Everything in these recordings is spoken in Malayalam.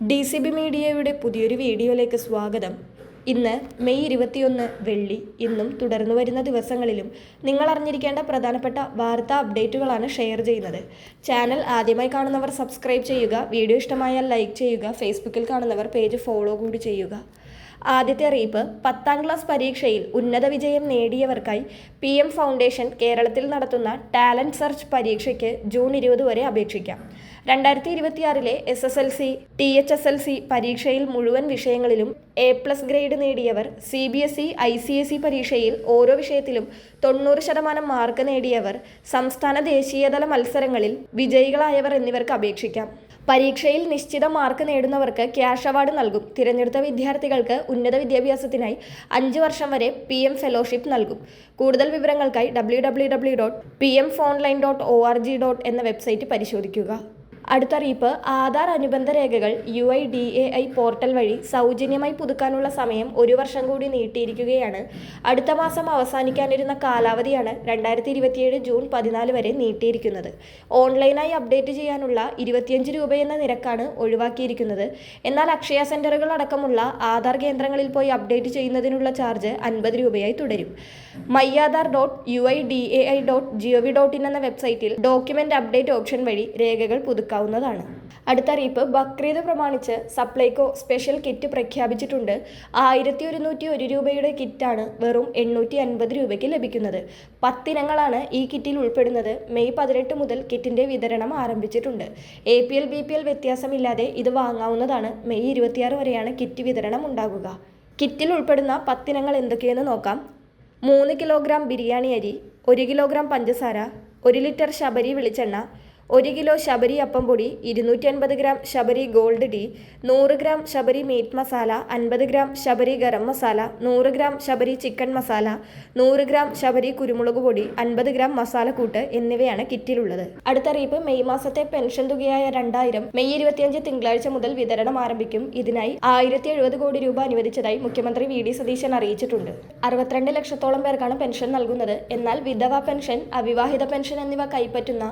DCB മീഡിയയുടെ പുതിയൊരു വീഡിയോയിലേക്ക് സ്വാഗതം. ഇന്ന് മെയ് 21 വെള്ളി. ഇന്നും തുടർന്നു വരുന്ന ദിവസങ്ങളിലും നിങ്ങൾ അറിഞ്ഞിരിക്കേണ്ട പ്രധാനപ്പെട്ട വാർത്താ അപ്ഡേറ്റുകളാണ് ഷെയർ ചെയ്യുന്നത്. ചാനൽ ആദ്യമായി കാണുന്നവർ സബ്സ്ക്രൈബ് ചെയ്യുക, വീഡിയോ ഇഷ്ടമായാൽ ലൈക്ക് ചെയ്യുക, ഫേസ്ബുക്കിൽ കാണുന്നവർ പേജ് ഫോളോ കൂടി ചെയ്യുക. ആദ്യത്തെ അറിയിപ്പ്, 10ാം ക്ലാസ് പരീക്ഷയിൽ ഉന്നത വിജയം നേടിയവർക്കായി PM ഫൗണ്ടേഷൻ കേരളത്തിൽ നടത്തുന്ന ടാലന്റ് സെർച്ച് പരീക്ഷയ്ക്ക് ജൂൺ 20 വരെ അപേക്ഷിക്കാം. 2026 SSLC, THSLC പരീക്ഷയിൽ മുഴുവൻ വിഷയങ്ങളിലും A+ ഗ്രേഡ് നേടിയവർ, CBSE, ICSE പരീക്ഷയിൽ ഓരോ വിഷയത്തിലും 90% മാർക്ക് നേടിയവർ, സംസ്ഥാന ദേശീയതല മത്സരങ്ങളിൽ വിജയികളായവർ എന്നിവർക്ക് അപേക്ഷിക്കാം. പരീക്ഷയിൽ നിശ്ചിത മാർക്ക് നേടുന്നവർക്ക് ക്യാഷ് അവാർഡ് നൽകും. തിരഞ്ഞെടുത്ത വിദ്യാർത്ഥികൾക്ക് ഉന്നത വിദ്യാഭ്യാസത്തിനായി 5 വർഷം വരെ PM ഫെലോഷിപ്പ് നൽകും. കൂടുതൽ വിവരങ്ങൾക്കായി www.pmfonline.org എന്ന വെബ്സൈറ്റ് പരിശോധിക്കുക. അടുത്തറിയിപ്പ്, ആധാർ അനുബന്ധ രേഖകൾ UIDAI പോർട്ടൽ വഴി സൗജന്യമായി പുതുക്കാനുള്ള സമയം 1 വർഷം കൂടി നീട്ടിയിരിക്കുകയാണ്. അടുത്ത മാസം അവസാനിക്കാനിരുന്ന കാലാവധിയാണ് 2027 ജൂൺ 14 വരെ നീട്ടിയിരിക്കുന്നത്. ഓൺലൈനായി അപ്ഡേറ്റ് ചെയ്യാനുള്ള 25 രൂപ എന്ന നിരക്കാണ് ഒഴിവാക്കിയിരിക്കുന്നത്. എന്നാൽ അക്ഷയ സെന്ററുകൾ അടക്കമുള്ള ആധാർ കേന്ദ്രങ്ങളിൽ പോയി അപ്ഡേറ്റ് ചെയ്യുന്നതിനുള്ള ചാർജ് 50 രൂപയായി തുടരും. myAadhar.uidai.gov.in എന്ന വെബ്സൈറ്റിൽ ഡോക്യുമെന്റ് അപ്ഡേറ്റ് ഓപ്ഷൻ വഴി രേഖകൾ പുതുക്കാവുന്നതാണ്. അടുത്തറിയിപ്പ്, ബക്രീദ് പ്രമാണിച്ച് സപ്ലൈകോ സ്പെഷ്യൽ കിറ്റ് പ്രഖ്യാപിച്ചിട്ടുണ്ട്. 1101 രൂപയുടെ കിറ്റാണ് വെറും 850 രൂപയ്ക്ക് ലഭിക്കുന്നത്. 10 ഇനങ്ങളാണ് ഈ കിറ്റിൽ ഉൾപ്പെടുന്നത്. മെയ് 18 മുതൽ കിറ്റിന്റെ വിതരണം ആരംഭിച്ചിട്ടുണ്ട്. APL BPL വ്യത്യാസമില്ലാതെ ഇത് വാങ്ങാവുന്നതാണ്. മെയ് 26 വരെയാണ് കിറ്റ് വിതരണം ഉണ്ടാകുക. കിറ്റിൽ ഉൾപ്പെടുന്ന 10 ഇനങ്ങൾ എന്തൊക്കെയെന്ന് നോക്കാം. 3 കിലോഗ്രാം ബിരിയാണി അരി, 1 കിലോഗ്രാം പഞ്ചസാര, 1 ലിറ്റർ ശബരി വെളിച്ചെണ്ണ, 1 കിലോ ശബരി അപ്പം പൊടി, 250 gram Sabari gold tea, 100 gram Sabari meat masala, 50 gram Sabari garam masala, 100 gram Sabari chicken masala, 100 gram Sabari കുരുമുളക് പൊടി, 50 ഗ്രാം മസാലക്കൂട്ട് എന്നിവയാണ് കിറ്റിലുള്ളത്. അടുത്തറിയിപ്പ്, മെയ് മാസത്തെ പെൻഷൻ തുകയായ 2000 മെയ് 25 തിങ്കളാഴ്ച മുതൽ വിതരണം ആരംഭിക്കും. ഇതിനായി 1070 കോടി രൂപ അനുവദിച്ചതായി മുഖ്യമന്ത്രി VD സതീശൻ അറിയിച്ചിട്ടുണ്ട്. 62 ലക്ഷത്തോളം പേർക്കാണ് പെൻഷൻ നൽകുന്നത്. എന്നാൽ വിധവ പെൻഷൻ, അവിവാഹിത പെൻഷൻ എന്നിവ കൈപ്പറ്റുന്ന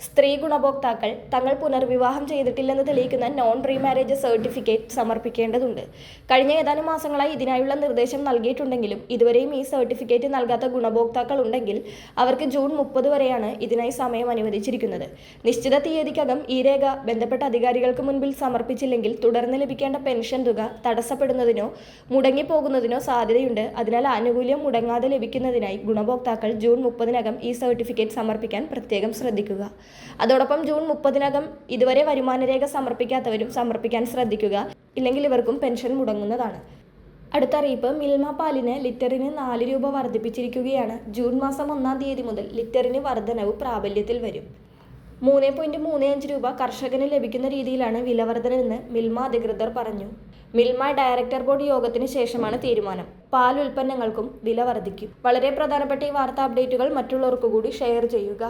സ്ത്രീ ഗുണഭോക്താക്കൾ തങ്ങൾ പുനർവിവാഹം ചെയ്തിട്ടില്ലെന്ന് തെളിയിക്കുന്ന നോൺ റീമാരേജ് സർട്ടിഫിക്കറ്റ് സമർപ്പിക്കേണ്ടതുണ്ട്. കഴിഞ്ഞ ഏതാനും മാസങ്ങളായി ഇതിനായുള്ള നിർദ്ദേശം നൽകിയിട്ടുണ്ടെങ്കിലും ഇതുവരെയും ഈ സർട്ടിഫിക്കറ്റ് നൽകാത്ത ഗുണഭോക്താക്കൾ ഉണ്ടെങ്കിൽ അവർക്ക് ജൂൺ 30 വരെയാണ് ഇതിനായി സമയം അനുവദിച്ചിരിക്കുന്നത്. നിശ്ചിത തീയതിക്കകം ഈ രേഖ ബന്ധപ്പെട്ട അധികാരികൾക്ക് മുൻപിൽ സമർപ്പിച്ചില്ലെങ്കിൽ തുടർന്ന് ലഭിക്കേണ്ട പെൻഷൻ തുക തടസ്സപ്പെടുന്നതിനോ മുടങ്ങിപ്പോകുന്നതിനോ സാധ്യതയുണ്ട്. അതിനാൽ ആനുകൂല്യം മുടങ്ങാതെ ലഭിക്കുന്നതിനായി ഗുണഭോക്താക്കൾ ജൂൺ 30-നകം ഈ സർട്ടിഫിക്കറ്റ് സമർപ്പിക്കാൻ പ്രത്യേകം ശ്രദ്ധിക്കുക. അതോടൊപ്പം ജൂൺ 30-നകം ഇതുവരെ വരുമാനരേഖ സമർപ്പിക്കാത്തവരും സമർപ്പിക്കാൻ ശ്രദ്ധിക്കുക. ഇല്ലെങ്കിൽ ഇവർക്കും പെൻഷൻ മുടങ്ങുന്നതാണ്. അടുത്തറിയിപ്പ്, മിൽമ പാലിന് ലിറ്ററിന് 4 രൂപ വർദ്ധിപ്പിച്ചിരിക്കുകയാണ്. ജൂൺ മാസം 1-ാം തീയതി മുതൽ ലിറ്ററിന് വർധനവ് പ്രാബല്യത്തിൽ വരും. 3.35 രൂപ കർഷകന് ലഭിക്കുന്ന രീതിയിലാണ് വില വർധനവെന്ന് മിൽമ അധികൃതർ പറഞ്ഞു. മിൽമ ഡയറക്ടർ ബോർഡ് യോഗത്തിന് ശേഷമാണ് തീരുമാനം. പാൽ ഉൽപ്പന്നങ്ങൾക്കും വില വർദ്ധിക്കും. വളരെ പ്രധാനപ്പെട്ട ഈ വാർത്താ അപ്ഡേറ്റുകൾ മറ്റുള്ളവർക്ക് കൂടി ഷെയർ ചെയ്യുക.